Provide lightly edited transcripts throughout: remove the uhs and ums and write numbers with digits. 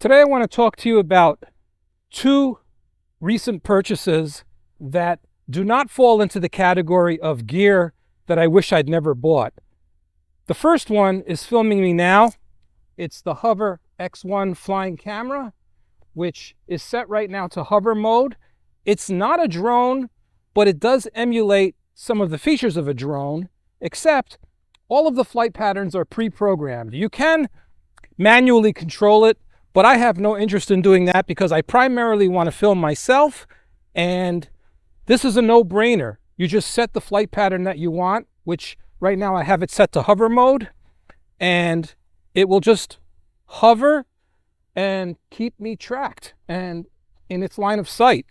Today I want to talk to you about two recent purchases that do not fall into the category of gear that I wish I'd never bought. The first one is filming me now. It's the Hover X1 flying camera, which is set right now to hover mode. It's not a drone, but it does emulate some of the features of a drone, except all of the flight patterns are pre-programmed. You can manually control it, but I have no interest in doing that because I primarily want to film myself, and this is a no-brainer. You just set the flight pattern that you want, which right now I have it set to hover mode, and it will just hover and keep me tracked and in its line of sight.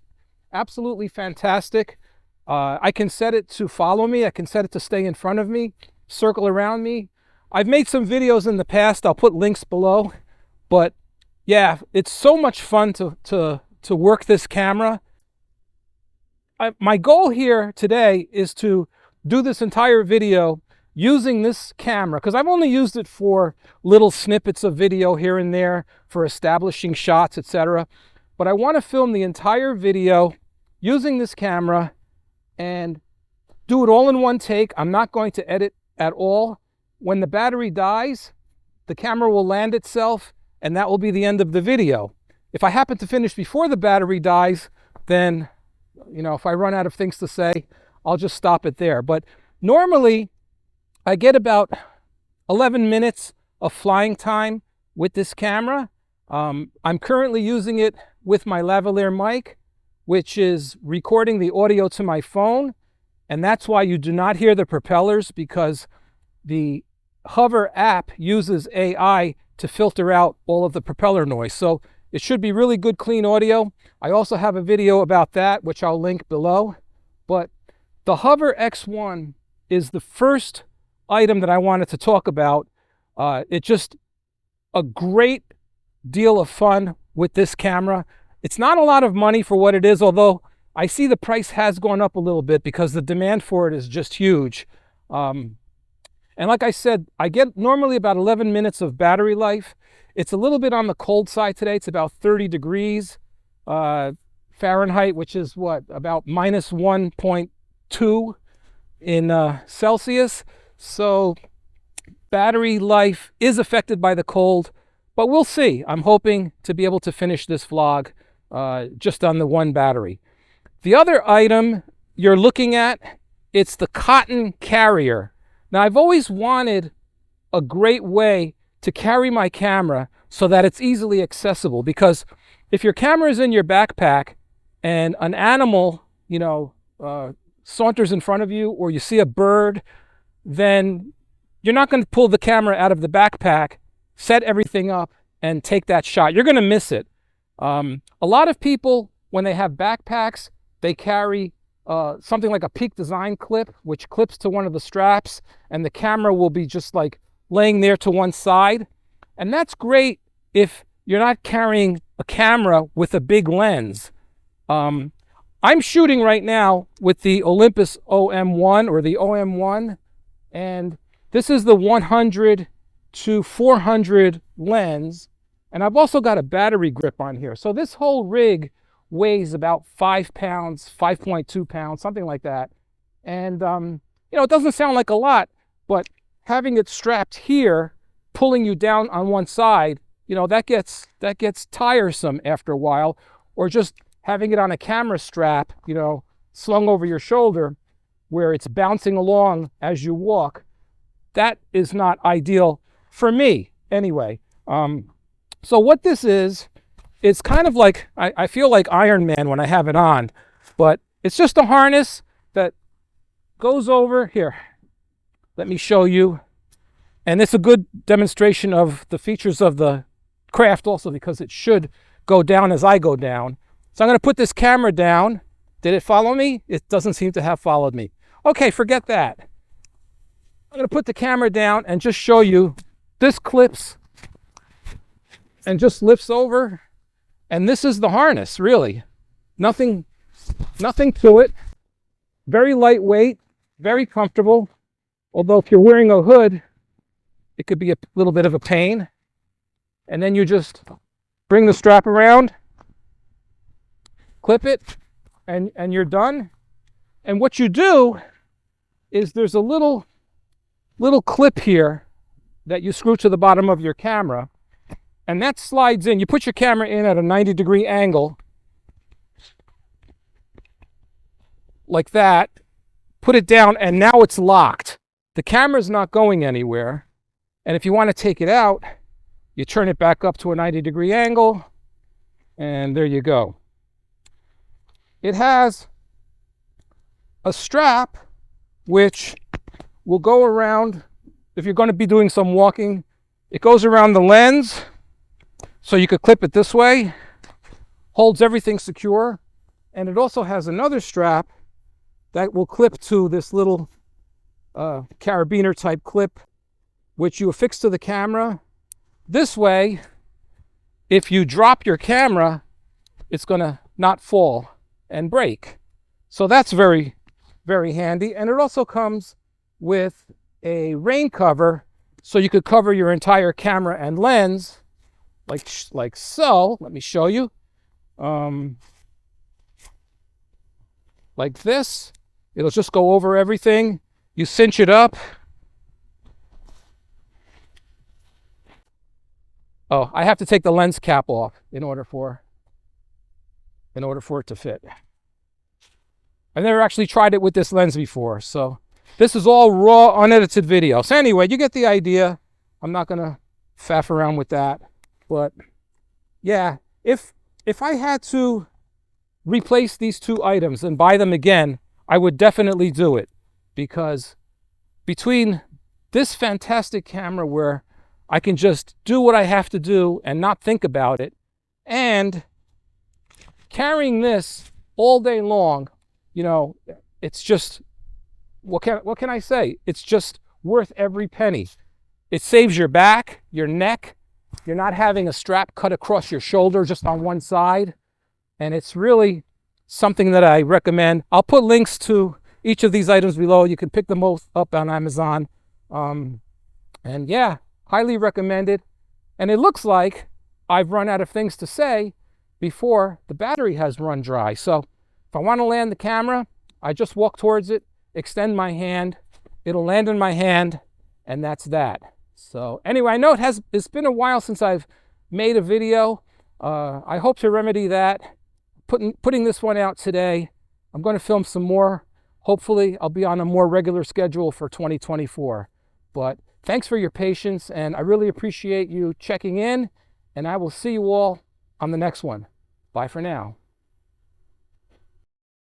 Absolutely fantastic. I can set it to follow me. I can set it to stay in front of me, circle around me. I've made some videos in the past. I'll put links below, but yeah, it's so much fun to work this camera. My goal here today is to do this entire video using this camera, because I've only used it for little snippets of video here and there for establishing shots, etc. But I want to film the entire video using this camera and do it all in one take. I'm not going to edit at all. When the battery dies, the camera will land itself, and that will be the end of the video. If I happen to finish before the battery dies, then, if I run out of things to say, I'll just stop it there. But normally, I get about 11 minutes of flying time with this camera. I'm currently using it with my lavalier mic, which is recording the audio to my phone, and that's why you do not hear the propellers, because the Hover app uses AI to filter out all of the propeller noise. So it should be really good, clean audio. I also have a video about that, which I'll link below. But the Hover X1 is the first item that I wanted to talk about. It's just a great deal of fun with this camera. It's not a lot of money for what it is, although I see the price has gone up a little bit because the demand for it is just huge. And like I said, I get normally about 11 minutes of battery life. It's a little bit on the cold side today. It's about 30 degrees Fahrenheit, which is what, about minus 1.2 in Celsius. So battery life is affected by the cold, but we'll see. I'm hoping to be able to finish this vlog just on the one battery. The other item you're looking at, it's the cottoncarrier. Now, I've always wanted a great way to carry my camera so that it's easily accessible, because if your camera is in your backpack and an animal, saunters in front of you, or you see a bird, then you're not going to pull the camera out of the backpack, set everything up, and take that shot. You're going to miss it. A lot of people, when they have backpacks, they carry something like a Peak Design clip, which clips to one of the straps, and the camera will be just like laying there to one side. And that's great if you're not carrying a camera with a big lens. I'm shooting right now with the Olympus OM1 or the OM1, and this is the 100 to 400 lens, and I've also got a battery grip on here. So this whole rig weighs about 5 pounds, 5.2 pounds, something like that. And, it doesn't sound like a lot, but having it strapped here, pulling you down on one side, that gets tiresome after a while. Or just having it on a camera strap, slung over your shoulder, where it's bouncing along as you walk, that is not ideal for me anyway. So what this is, it's kind of like, I feel like Iron Man when I have it on, but it's just a harness that goes over here. Let me show you. And it's a good demonstration of the features of the craft also, because it should go down as I go down. So I'm going to put this camera down. Did it follow me? It doesn't seem to have followed me. Okay, forget that. I'm going to put the camera down and just show you. This clips and just lifts over. And this is the harness, really. Nothing to it. Very lightweight, very comfortable. Although if you're wearing a hood, it could be a little bit of a pain. And then you just bring the strap around, clip it, and you're done. And what you do is there's a little clip here that you screw to the bottom of your camera, and that slides in. You put your camera in at a 90-degree angle, like that, put it down, and now it's locked. The camera's not going anywhere. And if you want to take it out, you turn it back up to a 90-degree angle, and there you go. It has a strap which will go around. If you're going to be doing some walking, it goes around the lens, so you could clip it this way, holds everything secure, and it also has another strap that will clip to this little carabiner type clip, which you affix to the camera. This way, if you drop your camera, it's going to not fall and break. So that's very, very handy. And it also comes with a rain cover, so you could cover your entire camera and lens, like so. Let me show you. Like this. It'll just go over everything. You cinch it up. Oh, I have to take the lens cap off in order for it to fit. I've never actually tried it with this lens before, so this is all raw, unedited video. So anyway, you get the idea. I'm not gonna faff around with that, but yeah, if I had to replace these two items and buy them again, I would definitely do it, because between this fantastic camera where I can just do what I have to do and not think about it, and carrying this all day long, you know, it's just, what can I say? It's just worth every penny. It saves your back, your neck. You're not having a strap cut across your shoulder just on one side. And it's really something that I recommend. I'll put links to each of these items below. You can pick them both up on Amazon. And yeah, highly recommended. And it looks like I've run out of things to say before the battery has run dry. So if I want to land the camera, I just walk towards it, extend my hand, it'll land in my hand, and that's that. So anyway, I know it's been a while since I've made a video. I hope to remedy that. Putting this one out today. I'm going to film some more. Hopefully I'll be on a more regular schedule for 2024. But thanks for your patience, and I really appreciate you checking in, and I will see you all on the next one. Bye for now.